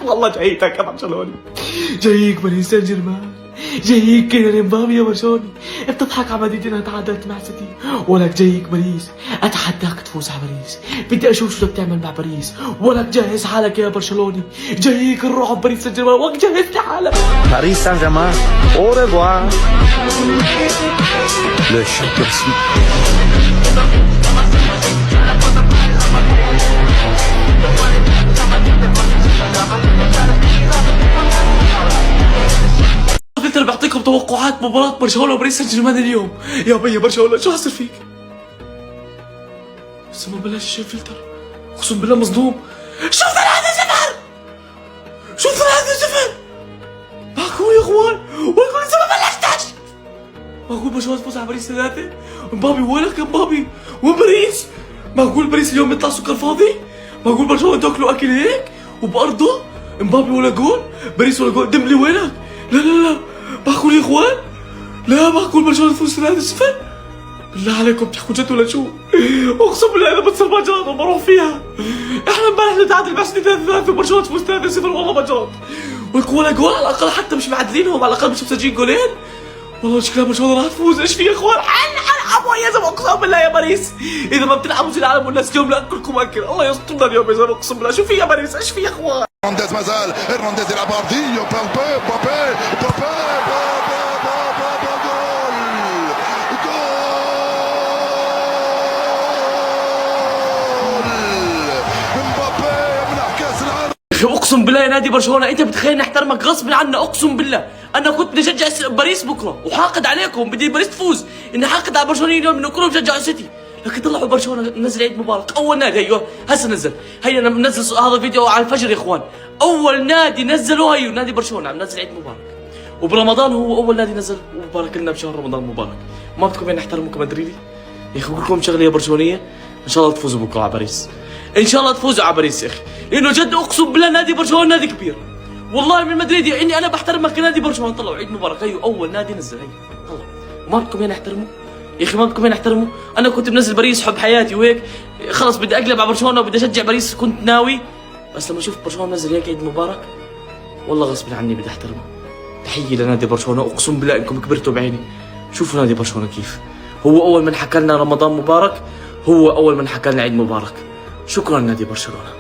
والله جايتك يا برشلوني، جايك باريس سان جيرمان، جايك كيليان امبابي يا برشلوني. بتضحك على مدينتي انها تعادلت مع سيتي، ولك جايك باريس، اتحداك تفوز على باريس. بدي اشوف شو بدك تعمل مع باريس، ولك جهز حالك يا برشلوني، جايك الرعب باريس سان جيرمان، ولك جهز حالك. Paris Saint-Germain, au revoir. Le champion. قلت انا بعطيكم توقعات مباراة برشلونة وباريس سان جيرمان اليوم. يا بي برشلونة شو حصل فيك؟ لسه ما بلاش فلتر، اقسم بالله مصدوم. شو 3-0، شو 3-0 معقول يا اخوان؟ ولكن لسه ما بلشتش. معقول برشلونة تفوز على باريس 3؟ امبابي وينك يا امبابي؟ وين باريس؟ معقول باريس اليوم يطلع سكر فاضي؟ معقول برشلونة تاكلوا اكل هيك وبأرضه؟ امبابي ولا جول؟ باريس ولا جول؟ ديمبلي وينك؟ لا لا لا، معقول يا اخوان؟ لا معقول برشلونة تفوز 3-0؟ بالله عليكم بتحكوا جد ولا شو؟ اقسم بالله انا بتصل مجرد وبروح فيها. احنا امبارح نتعادل مع سيتي 3-3 وبرشلونة تفوز 3-0 والله مجرد. ولكم ولا جول على الاقل، حتى مش معدلينهم، على الاقل مش مسجلين جولين. والله شكلها برشلونة راح تفوز. ايش في يا اخوان؟ العبوا يا زلمه اقسم بالله يا باريس، اذا ما بتلعبوا زي العالم والناس اليوم لاكلكم اكل. الله يسترنا اليوم يا زلمه اقسم بالله. شو في يا باريس؟ ايش في يا اخوان؟ هرنانديز مازال، هرنانديز يلعب عرضية، بابي بابي بابي اقسم بالله يا نادي برشلونه، انت بتخليني احترمك غصب عني. اقسم بالله انا كنت بدي اشجع باريس بكره وحاقد عليكم، بدي باريس تفوز، اني حاقد على برشلونه اليوم انه كلهم بشجعوا سيتي. لكن طلعوا برشلونه نزل عيد مبارك، اول نادي. ايوه هسه نزل، هيا انا منزل هذا الفيديو على الفجر يا اخوان. اول نادي نزلوه هيو نادي برشلونه، عم نزل عيد مبارك، وبرمضان هو اول نادي نزل، وبارك لنا بشهر رمضان المبارك. ما بدكم يعني نحترمكم مدريدي يا اخي؟ بقول لكم شغله يا برشلونيه، ان شاء الله تفوزوا بكره على باريس، ان شاء الله تفوزوا على باريس يا اخي، لانه جد اقسم بالله نادي برشلونه نادي كبير. والله من مدريدي اني انا بحترمك كنادي برشلونه. طلعوا عيد مبارك، هيو اول نادي نزل، هيو طلعوا. ما بدكم يعني احترموا يا اخي؟ ما بدكم يعني احترموا؟ انا كنت منزل باريس حب حياتي وهيك، خلص بدي اقلب على برشلونه وبدي اشجع باريس، كنت ناوي، بس لما شفت برشلونه نزل هيك عيد مبارك والله غصب عني بدي احترمه. تحيه لنادي برشلونه، اقسم بالله انكم كبرتوا بعيني. شوفوا نادي برشلونه كيف هو اول من حكى لنا رمضان مبارك، هو اول من حكى لنا عيد مبارك. شكرا نادي برشلونه.